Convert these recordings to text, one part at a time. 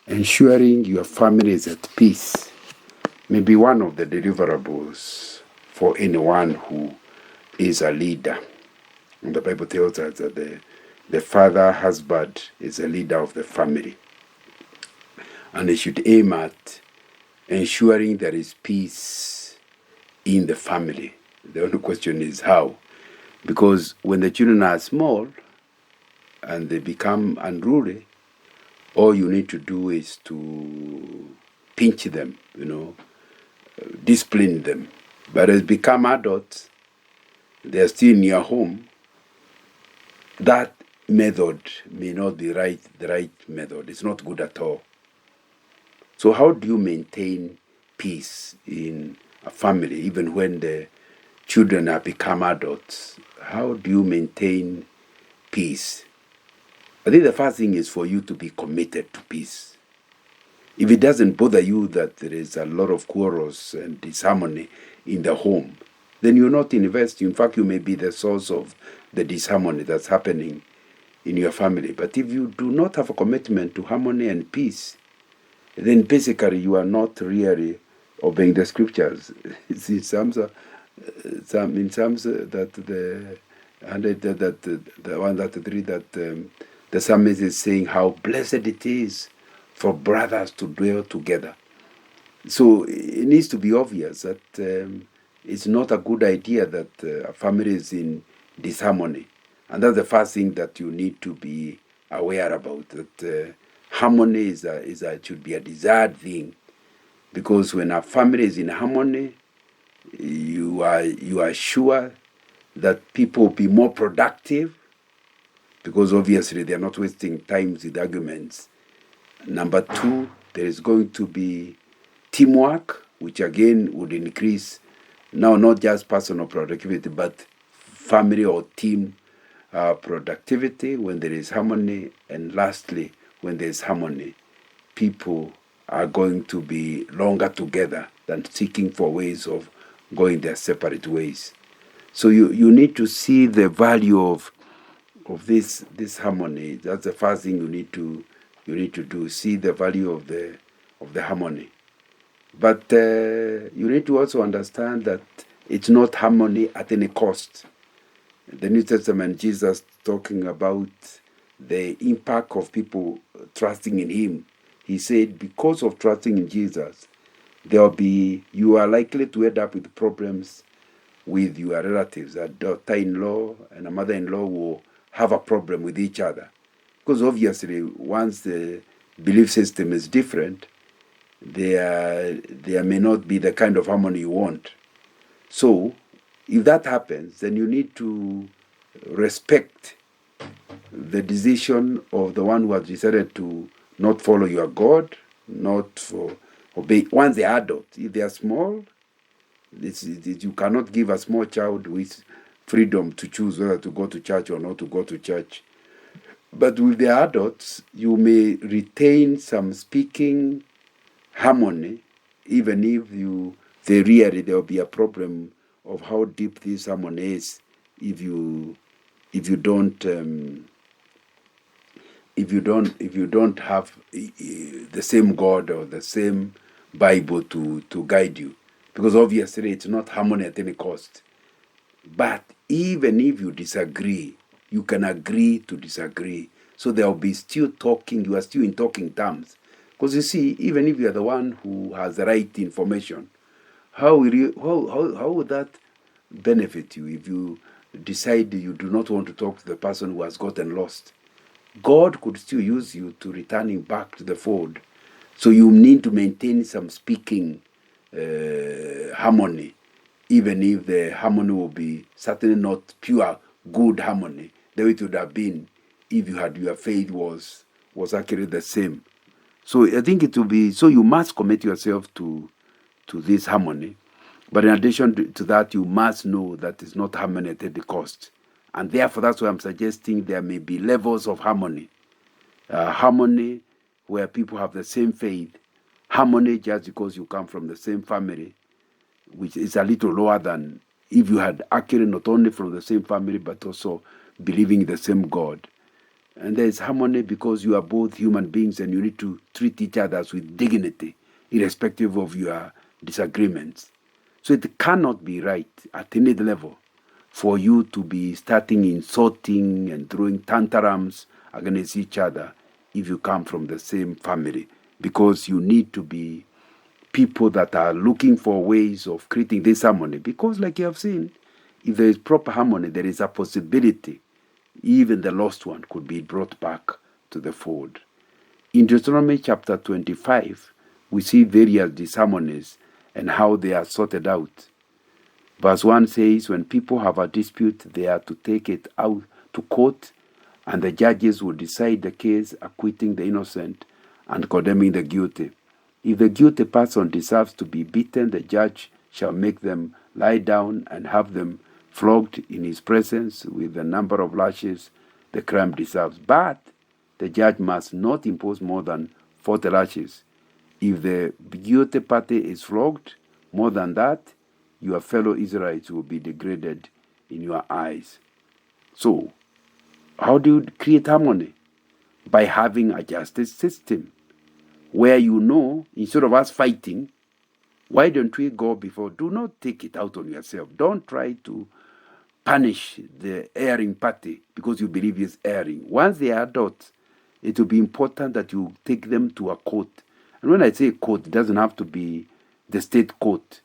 Ensuring your family is at peace may be one of the deliverables for anyone who is a leader. And the Bible tells us that the father, husband, is a leader of the family. And they should aim at ensuring there is peace in the family. The only question is how. Because when the children are small and they become unruly, all you need to do is to pinch them, discipline them. But as become adults, they are still in your home. That method may not be the right method. It's not good at all. So how do you maintain peace in a family, even when the children have become adults? How do you maintain peace? I think the first thing is for you to be committed to peace. If it doesn't bother you that there is a lot of quarrels and disharmony in the home, then you're not investing. In fact, you may be the source of the disharmony that's happening in your family. But if you do not have a commitment to harmony and peace, then basically you are not really obeying the scriptures. It's in Psalms that the 133 that the psalmist is saying how blessed it is for brothers to dwell together. So it needs to be obvious that it's not a good idea that a family is in disharmony. And that's the first thing that you need to be aware about, that harmony should be a desired thing. Because when a family is in harmony, you are sure that people will be more productive, because obviously they are not wasting time with arguments. Number two, there is going to be teamwork, which again would increase now not just personal productivity, but family or team productivity when there is harmony. And lastly, when there is harmony, people are going to be longer together than seeking for ways of going their separate ways. So you need to see the value of this harmony. That's the first thing you need to do. See the value of the harmony. But you need to also understand that it's not harmony at any cost. The New Testament, Jesus talking about the impact of people trusting in Him. He said, because of trusting in Jesus, you are likely to end up with problems with your relatives. A daughter-in-law and a mother-in-law will have a problem with each other. Because obviously, once the belief system is different, there may not be the kind of harmony you want. So, if that happens, then you need to respect the decision of the one who has decided to not follow your God, not for obey. Once they are adults, if they are small, you cannot give a small child with freedom to choose whether to go to church or not to go to church. But with the adults, you may retain some speaking harmony, even if there will be a problem of how deep this harmony is if you don't have the same God or the same Bible to guide you, because obviously it's not harmony at any cost. But even if you disagree, you can agree to disagree. So there will be still talking. You are still in talking terms. Because you see, even if you are the one who has the right information, how would that benefit you if you decide you do not want to talk to the person who has gotten lost? God could still use you to return him back to the fold. So you need to maintain some speaking harmony, even if the harmony will be certainly not pure good harmony, the way it would have been if your faith was actually the same. So I think it will be, so you must commit yourself to this harmony. But in addition to that, you must know that it's not harmony at any cost. And therefore, that's why I'm suggesting there may be levels of harmony. Harmony where people have the same faith. Harmony just because you come from the same family, which is a little lower than if you had actually not only from the same family, but also believing in the same God. And there is harmony because you are both human beings and you need to treat each other with dignity, irrespective of your disagreements. So it cannot be right at any level for you to be starting insulting and throwing tantrums against each other if you come from the same family, because you need to be people that are looking for ways of creating this harmony. Because like you have seen, if there is proper harmony, there is a possibility even the lost one could be brought back to the fold. In Deuteronomy chapter 25, we see various disharmonies and how they are sorted out. Verse 1 says, when people have a dispute, they are to take it out to court, and the judges will decide the case, acquitting the innocent and condemning the guilty. If the guilty person deserves to be beaten, the judge shall make them lie down and have them flogged in his presence with the number of lashes the crime deserves. But the judge must not impose more than 40 lashes. If the guilty party is flogged more than that, your fellow Israelites will be degraded in your eyes. So, how do you create harmony? By having a justice system where you know, instead of us fighting, why don't we go before? Do not take it out on yourself. Don't try to punish the erring party because you believe he's erring. Once they are adults, it will be important that you take them to a court. And when I say court, it doesn't have to be the state court.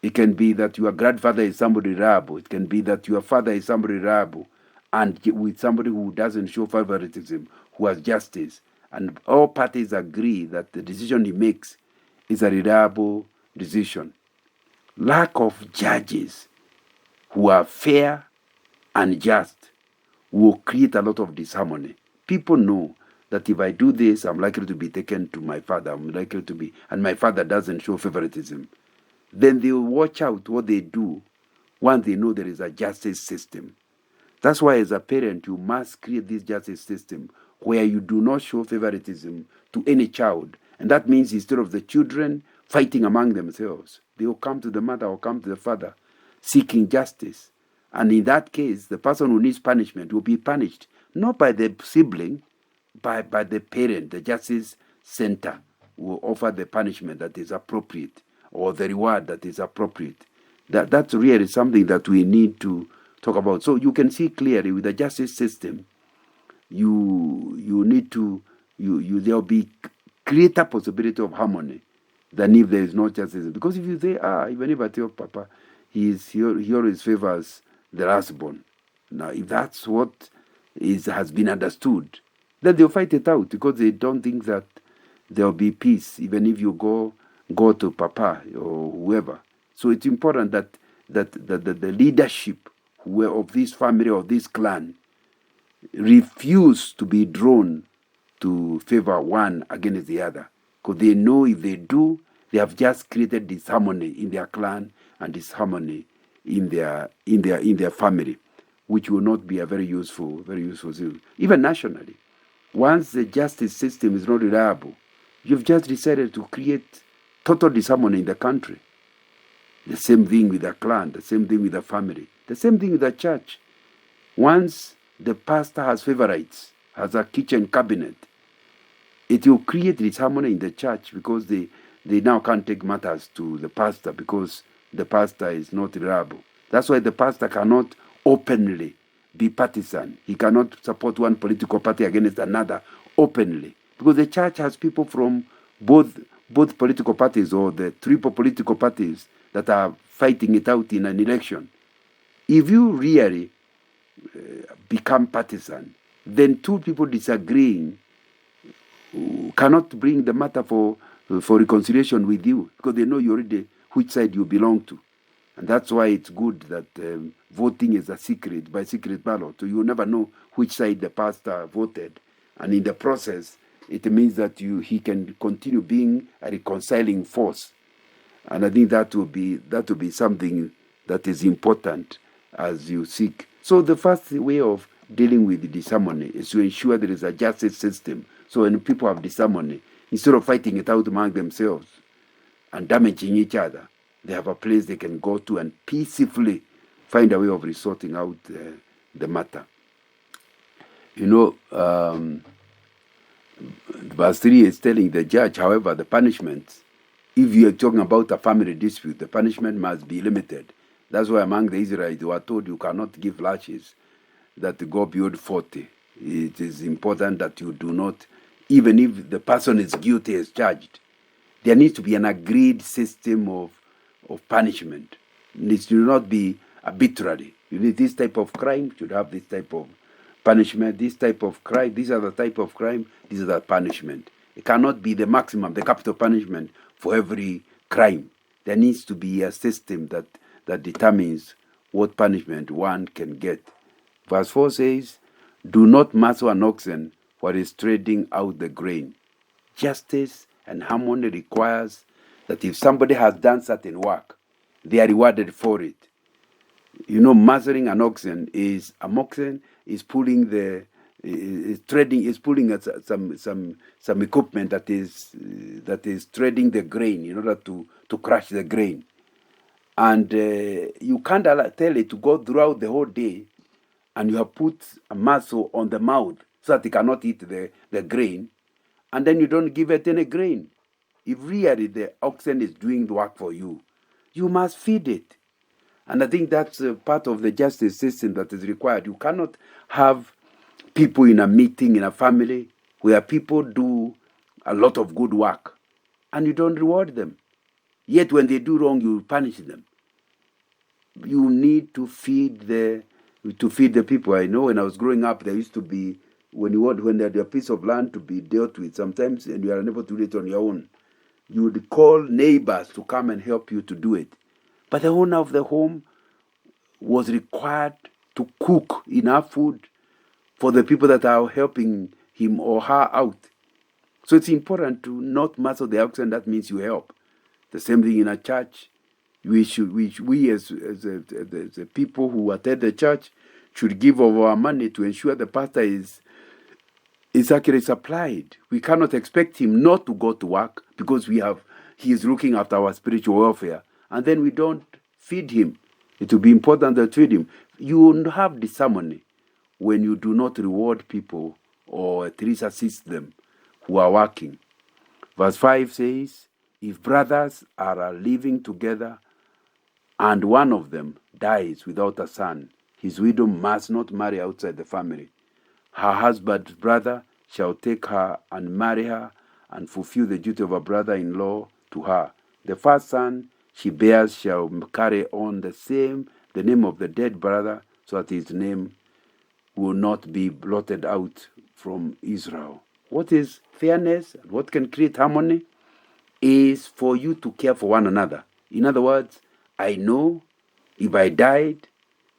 It can be that your grandfather is somebody reliable. It can be that your father is somebody reliable, and with somebody who doesn't show favoritism, who has justice. And all parties agree that the decision he makes is a reliable decision. Lack of judges who are fair and just will create a lot of disharmony. People know that if I do this, I'm likely to be taken to my father. I'm likely to be, and my father doesn't show favoritism. Then they will watch out what they do once they know there is a justice system. That's why as a parent, you must create this justice system where you do not show favoritism to any child. And that means instead of the children fighting among themselves, they will come to the mother or come to the father seeking justice. And in that case, the person who needs punishment will be punished, not by the sibling, by the parent. The justice center will offer the punishment that is appropriate, or the reward that is appropriate. That's really something that we need to talk about. So you can see clearly with the justice system, you need to there'll be greater possibility of harmony than if there is no justice. Because if you say, even if I tell Papa, he always favors the lastborn. Now, if that's what has been understood, then they'll fight it out because they don't think that there'll be peace, even if you go to Papa or whoever. So it's important that the leadership of this family or this clan refuse to be drawn to favor one against the other, because they know if they do, they have just created disharmony in their clan and disharmony in their family, which will not be a very useful thing. Even nationally, once the justice system is not reliable, you've just decided to create total disharmony in the country. The same thing with the clan, the same thing with the family, the same thing with the church. Once the pastor has favorites, has a kitchen cabinet, it will create disharmony in the church because they now can't take matters to the pastor because the pastor is not reliable. That's why the pastor cannot openly be partisan. He cannot support one political party against another openly, because the church has people from both political parties or the triple political parties that are fighting it out in an election. If you really become partisan, then two people disagreeing cannot bring the matter for reconciliation with you, because they know you already which side you belong to. And that's why it's good that voting is a secret, by secret ballot. So you never know which side the pastor voted. And in the process, it means that he can continue being a reconciling force. And I think that will be something that is important as you seek. So the first way of dealing with disharmony is to ensure there is a justice system. So when people have disharmony, instead of fighting it out among themselves and damaging each other, they have a place they can go to and peacefully find a way of resorting out the matter. You know, verse 3 is telling the judge, however, the punishment, if you are talking about a family dispute, the punishment must be limited. That's why among the Israelites, they were told you cannot give lashes that go beyond 40. It is important that you do not, even if the person is guilty as charged, there needs to be an agreed system of punishment. It needs to not be arbitrary. You need this type of crime, should have this type of punishment, this type of crime, these are the type of crime, these are the punishment. It cannot be the maximum, the capital punishment for every crime. There needs to be a system that determines what punishment one can get. Verse 4 says, do not muzzle an oxen while it is treading out the grain. Justice and harmony requires that if somebody has done certain work, they are rewarded for it. You know, muzzling an oxen is pulling some equipment that is treading the grain in order to crush the grain. And you can't tell it to go throughout the whole day, and you have put a muzzle on the mouth so that it cannot eat the grain, and then you don't give it any grain. If really the oxen is doing the work for you, you must feed it. And I think that's part of the justice system that is required. You cannot have people in a meeting, in a family, where people do a lot of good work, and you don't reward them. Yet when they do wrong, you punish them. You need to feed the people. I know when I was growing up, there used to be, when there had a piece of land to be dealt with, sometimes, and you are unable to do it on your own, you would call neighbors to come and help you to do it. But the owner of the home was required to cook enough food for the people that are helping him or her out. So it's important to not muzzle the oxen. That means you help. The same thing in a church. We as the people who attend the church should give of our money to ensure the pastor is actually supplied. We cannot expect him not to go to work because he is looking after our spiritual welfare, and then we don't feed him. It will be important to feed him. You will have disharmony when you do not reward people or at least assist them who are working. Verse 5 says, if brothers are living together and one of them dies without a son, his widow must not marry outside the family. Her husband's brother shall take her and marry her and fulfill the duty of a brother-in-law to her. The first son she bears shall carry on the name of the dead brother, so that his name will not be blotted out from Israel. What is fairness? What can create harmony is for you to care for one another. In other words, I know if I died,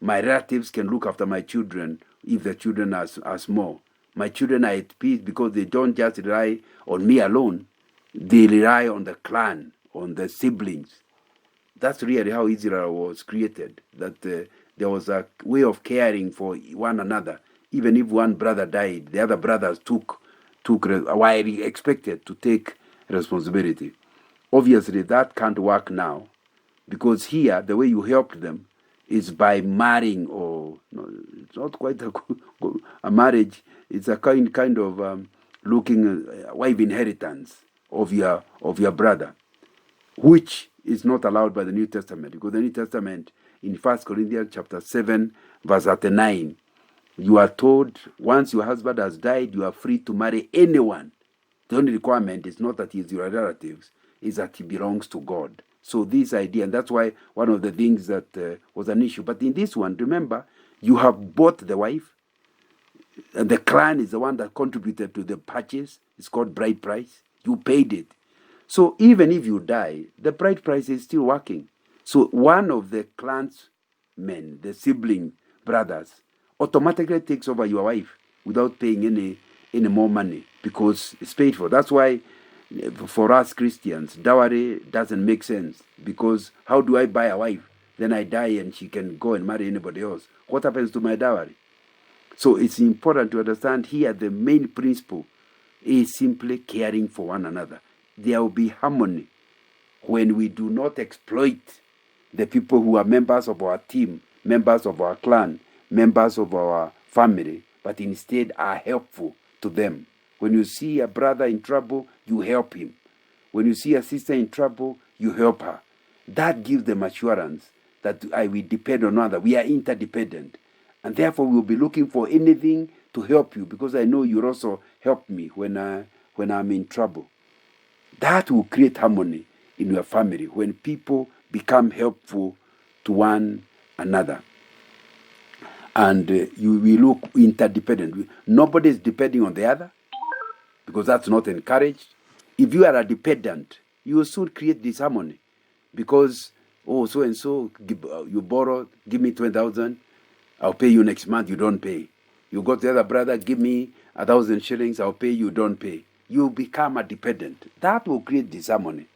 my relatives can look after my children if the children are small. My children are at peace because they don't just rely on me alone. They rely on the clan, on the siblings. That's really how Israel was created, that there was a way of caring for one another. Even if one brother died, the other brothers were expected to take responsibility. Obviously, that can't work now, because here, the way you helped them is by marrying, or no, it's not quite a marriage. It's a kind of looking wife inheritance of your brother, which is not allowed by the New Testament, because the New Testament in 1 Corinthians chapter 7, verse 39, you are told once your husband has died, you are free to marry anyone. The only requirement is not that he is your relatives, is that he belongs to God. So this idea, and that's why one of the things that was an issue. But in this one, remember, you have bought the wife, and the clan is the one that contributed to the purchase. It's called bride price. You paid it. So even if you die, the bride price is still working. So one of the clansmen, the sibling brothers, automatically takes over your wife without paying any more money, because it's paid for. That's why for us Christians, dowry doesn't make sense, because how do I buy a wife? Then I die and she can go and marry anybody else. What happens to my dowry? So it's important to understand here the main principle is simply caring for one another. There will be harmony when we do not exploit the people who are members of our team, members of our clan, members of our family, but instead are helpful to them. When you see a brother in trouble, you help him. When you see a sister in trouble, you help her. That gives them assurance that I will depend on another. We are interdependent. And therefore, we'll be looking for anything to help you, because I know you'll also help me when I'm in trouble. That will create harmony in your family when people become helpful to one another. And we look interdependent. Nobody is depending on the other, because that's not encouraged. If you are a dependent, you will soon create disharmony, because, oh, so and so, you borrow, give me 20,000, I'll pay you next month, you don't pay. You go to the other brother, give me 1,000 shillings, I'll pay you, don't pay. You become a dependent. That will create disharmony.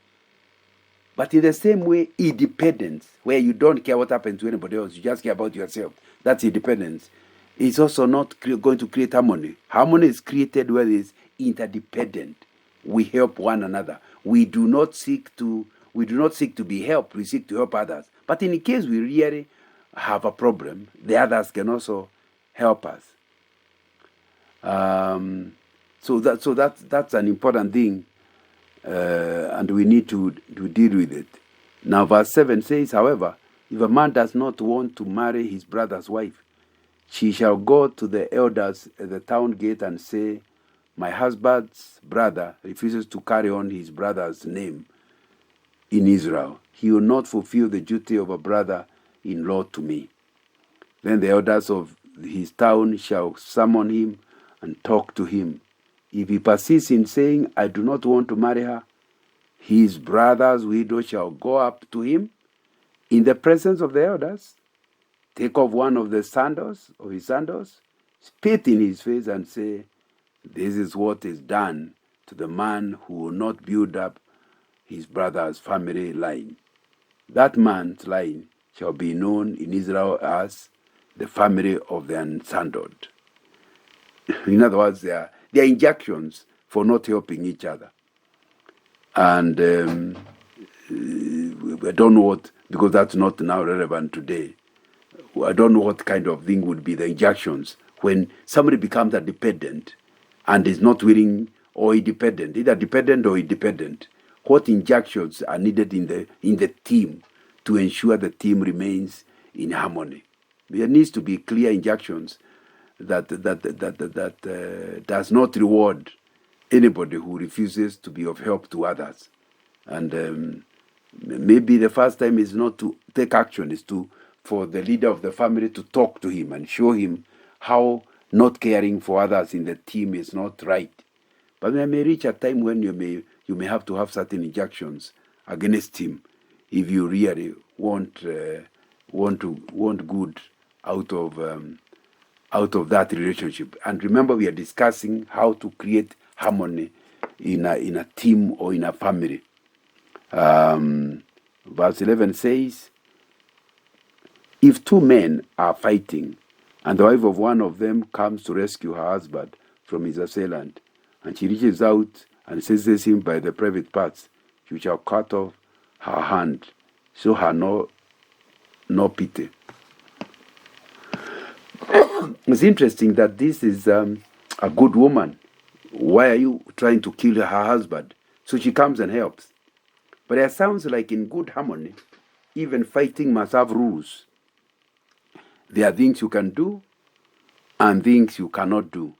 But in the same way, independence, where you don't care what happens to anybody else, you just care about yourself, that's independence. It's also not going to create harmony. Harmony is created where it's interdependent. We help one another. We do not seek to be helped. We seek to help others. But in case we really have a problem, the others can also help us. So that's an important thing, and we need to deal with it. Now, verse 7 says, however, if a man does not want to marry his brother's wife, she shall go to the elders at the town gate and say, my husband's brother refuses to carry on his brother's name in Israel. He will not fulfill the duty of a brother-in-law to me. Then the elders of his town shall summon him and talk to him. If he persists in saying, I do not want to marry her, his brother's widow shall go up to him in the presence of the elders, take off one of his sandals, spit in his face and say, this is what is done to the man who will not build up his brother's family line. That man's line shall be known in Israel as the family of the unsandaled. In other words, they are injunctions for not helping each other. And I don't know what, because that's not now relevant today. I don't know what kind of thing would be the injunctions when somebody becomes a dependent and is not willing or independent, either dependent or independent. What injunctions are needed in the team to ensure the team remains in harmony? There needs to be clear injunctions that does not reward anybody who refuses to be of help to others. And maybe the first time is not to take action, is for the leader of the family to talk to him and show him how not caring for others in the team is not right. But there may reach a time when you may have to have certain injunctions against him if you really want good out of that relationship. And remember, we are discussing how to create harmony in a team or in a family. Verse 11 says, if two men are fighting, and the wife of one of them comes to rescue her husband from his assailant, and she reaches out and seizes him by the private parts, you shall cut off her hand, show her no pity. It's interesting that this is a good woman. Why are you trying to kill her husband? So she comes and helps. But it sounds like in good harmony, even fighting must have rules. There are things you can do and things you cannot do.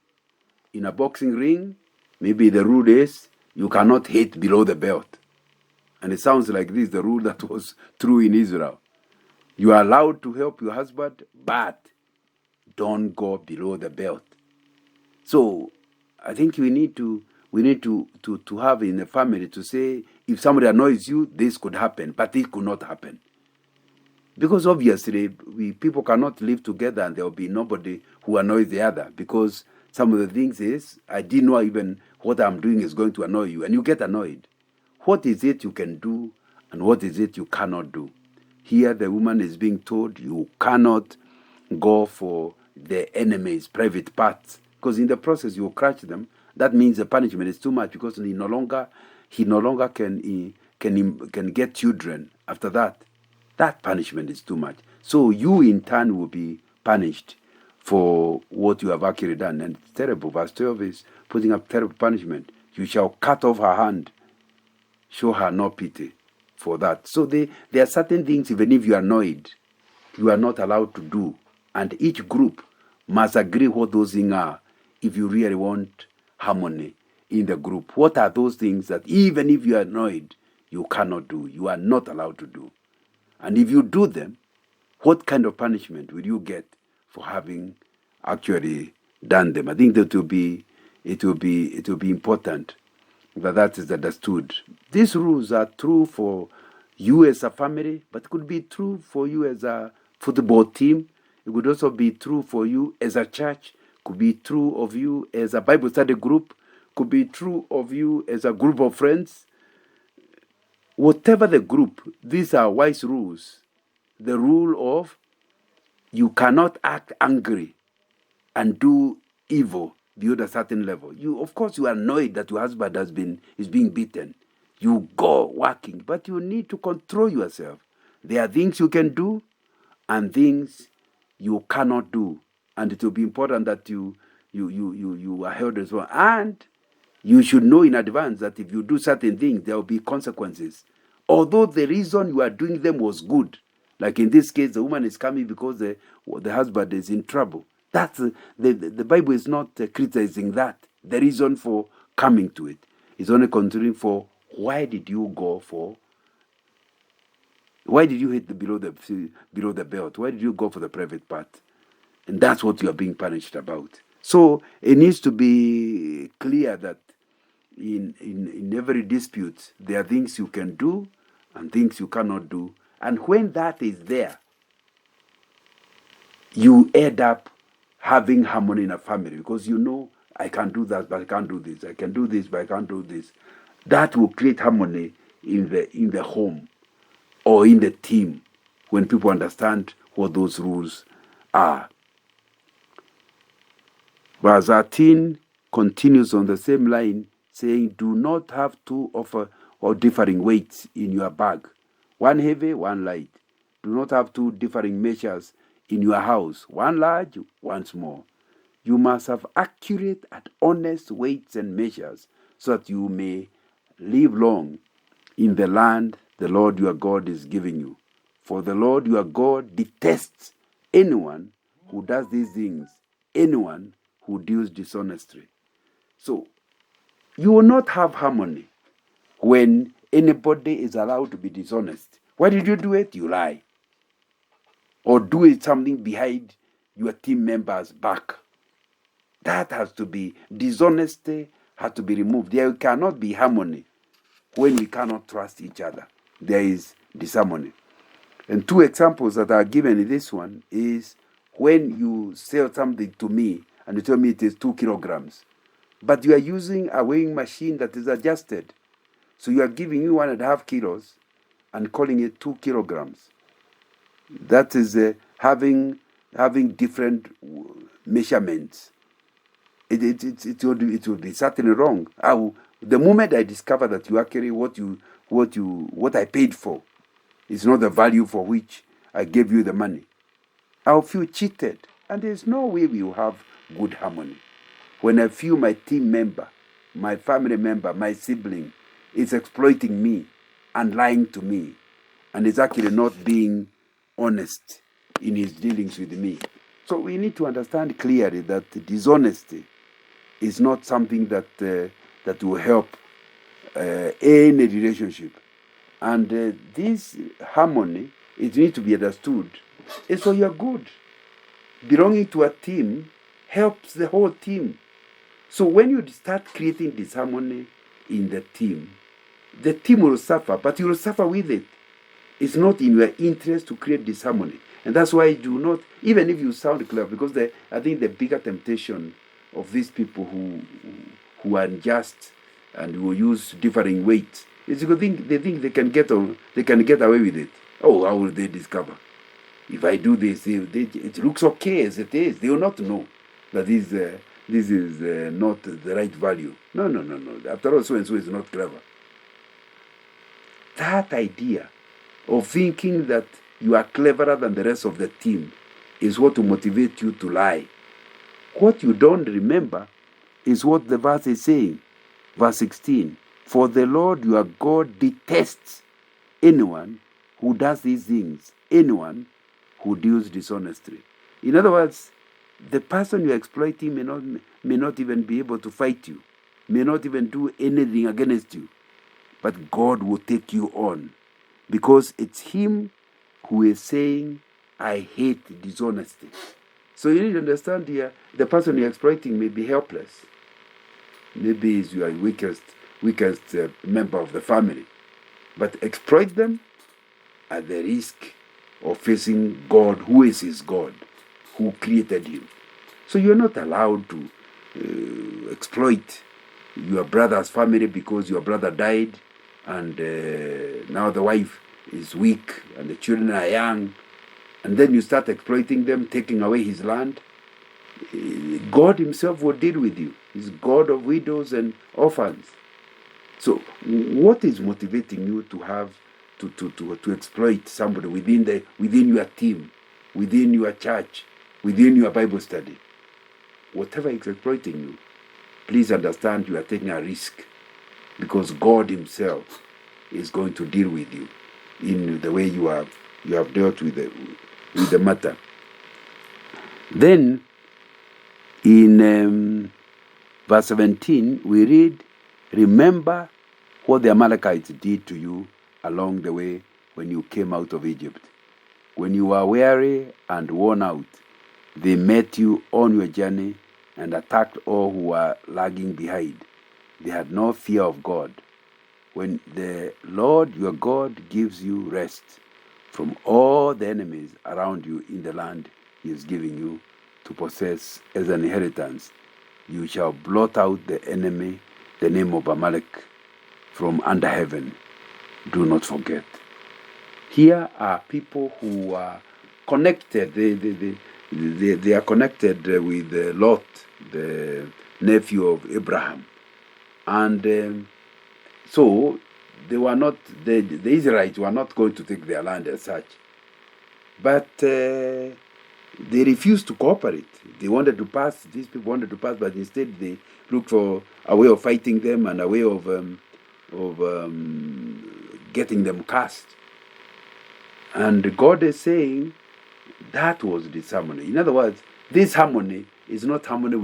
In a boxing ring, maybe the rule is you cannot hit below the belt. And it sounds like this is the rule that was true in Israel. You are allowed to help your husband, but don't go below the belt. So I think we need to have in the family to say, if somebody annoys you, this could happen, but this could not happen. Because obviously, people cannot live together and there will be nobody who annoys the other. Because some of the things is, I didn't know even what I'm doing is going to annoy you. And you get annoyed. What is it you can do and what is it you cannot do? Here the woman is being told you cannot go for the enemy's private parts. Because in the process you will crush them. That means the punishment is too much because he no longer can get children after that. That punishment is too much. So you in turn will be punished for what you have actually done. And it's terrible. Verse 12 is putting up terrible punishment. You shall cut off her hand. Show her no pity for that. So there are certain things, even if you are annoyed, you are not allowed to do. And each group must agree what those things are if you really want harmony in the group. What are those things that even if you are annoyed, you cannot do, you are not allowed to do? And if you do them, what kind of punishment will you get for having actually done them? I think that it will be important that is understood. These rules are true for you as a family, but could be true for you as a football team. It could also be true for you as a church. Could be true of you as a Bible study group. Could be true of you as a group of friends. Whatever the group, these are wise rules. The rule of you cannot act angry and do evil beyond a certain level. Of course, you are annoyed that your husband is being beaten. You go working, but you need to control yourself. There are things you can do and things you cannot do, and it will be important that you are held as well. And you should know in advance that if you do certain things, there will be consequences. Although the reason you are doing them was good, like in this case, the woman is coming because the husband is in trouble. That's the Bible is not criticizing that. The reason for coming to it is only considering for why did you hit below the belt? Why did you go for the private part? And that's what you are being punished about. So it needs to be clear that in every dispute there are things you can do and things you cannot do. And when that is there, you end up having harmony in a family because you know, I can do that, but I can't do this. I can do this, but I can't do this. That will create harmony in the home or in the team when people understand what those rules are. Verse 13 continues on the same line, saying, do not have two or differing weights in your bag, one heavy, one light. Do not have two differing measures in your house, one large, one small. You must have accurate and honest weights and measures so that you may live long in the land the Lord your God is giving you. For the Lord your God detests anyone who does these things, anyone who deals dishonestly. So, you will not have harmony when anybody is allowed to be dishonest. Why did you do it? You lie. Or do it something behind your team member's back. That has to be, dishonesty has to be removed. There cannot be harmony when we cannot trust each other. There is disharmony. And two examples that are given in this one is when you sell something to me and you tell me it is 2 kilograms, but you are using a weighing machine that is adjusted. So you are giving me 1.5 kilos and calling it 2 kilograms. That is having different measurements. It will be certainly wrong. The moment I discover that you actually what I paid for is not the value for which I gave you the money, I'll feel cheated, and there's no way we will have good harmony. When I feel my team member, my family member, my sibling is exploiting me and lying to me, and is actually not being honest in his dealings with me. So we need to understand clearly that dishonesty is not something that will help any relationship. And this harmony, it needs to be understood. It's for your good. Belonging to a team helps the whole team. So when you start creating disharmony in the team will suffer, but you will suffer with it. It's not in your interest to create disharmony. And that's why you do not, even if you sound clever, because I think the bigger temptation of these people who are unjust and who use differing weights is because they think they can get away with it. Oh, how will they discover? If I do this, it looks okay as it is. They will not know that this is not the right value. No. After all, so-and-so is not clever. That idea of thinking that you are cleverer than the rest of the team is what will motivate you to lie What you don't remember is what the verse is saying. Verse 16, for the Lord your God detests anyone who does these things, anyone who deals dishonestly. In other words, the person you're exploiting may not even be able to fight you, may not even do anything against you, but God will take you on, because it's Him who is saying, I hate dishonesty. So you need to understand here, the person you're exploiting may be helpless. Maybe he's your weakest member of the family. But exploit them at the risk of facing God, who is his God, who created him. So you're not allowed to exploit your brother's family because your brother died and now the wife is weak and the children are young, and then you start exploiting them, taking away his land. God himself will deal with you. He's God of widows and orphans. So what is motivating you to have to exploit somebody within your team, within your church, within your Bible study? Whatever is exploiting you, please understand you are taking a risk, because God himself is going to deal with you in the way you have dealt with the matter. Then in verse 17 we read, remember what the Amalekites did to you along the way when you came out of Egypt. When you were weary and worn out, they met you on your journey and attacked all who were lagging behind. They had no fear of God. When the Lord your God gives you rest from all the enemies around you in the land he is giving you to possess as an inheritance, you shall blot out the enemy, the name of Amalek, from under heaven. Do not forget. Here are people who are connected. They are connected with Lot, the nephew of Abraham. And so they were not, the Israelites were not going to take their land as such. But they refused to cooperate. They wanted to pass, these people wanted to pass, but instead they looked for a way of fighting them and a way of getting them cast. And God is saying that was disharmony. In other words, this harmony is not harmony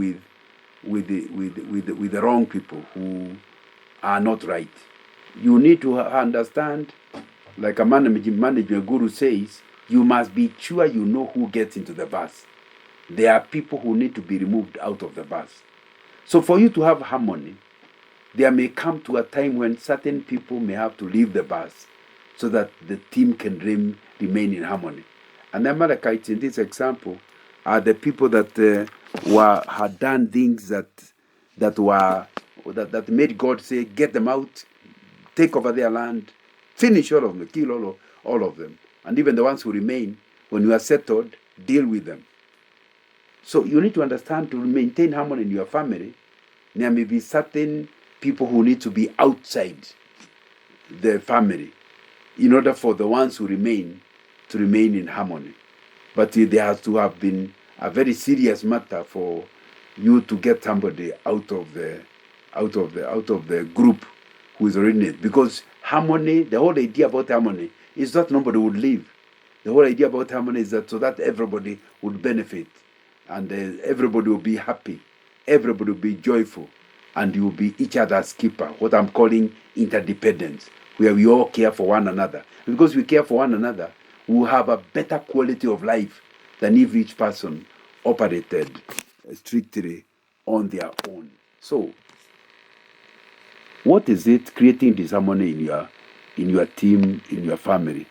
with the wrong people who are not right. You need to understand, like a management guru says, you must be sure you know who gets into the bus. There are people who need to be removed out of the bus. So for you to have harmony, there may come to a time when certain people may have to leave the bus so that the team can remain in harmony. And the Amalekites in this example are the people that had done things that made God say, get them out, take over their land, finish all of them, kill all of them. And even the ones who remain, when you are settled, deal with them. So you need to understand, to maintain harmony in your family, there may be certain people who need to be outside the family in order for the ones who remain to remain in harmony. But there has to have been a very serious matter for you to get somebody out of the group who is already in it. Because harmony, the whole idea about harmony is that nobody would leave. The whole idea about harmony is that so that everybody would benefit and everybody will be happy, everybody will be joyful, and you will be each other's keeper, what I'm calling interdependence, where we all care for one another. And because we care for one another, we will have a better quality of life than if each person operated strictly on their own. So, what is it creating disharmony in your team, in your family?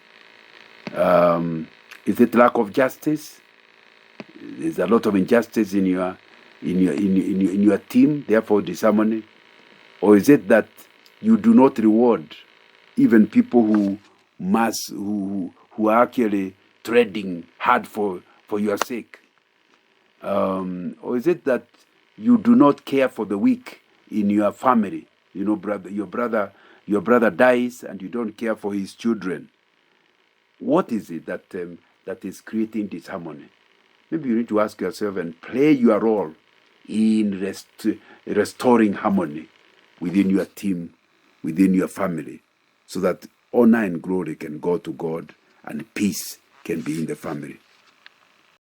Is it lack of justice? There's a lot of injustice in your team, therefore disharmony. Or is it that you do not reward even people who are actually treading hard for your sake? Or is it that you do not care for the weak in your family? You know, your brother dies and you don't care for his children. What is it that is creating disharmony? Maybe you need to ask yourself and play your role in restoring harmony within your team, within your family, so that honor and glory can go to God and peace can be in the family.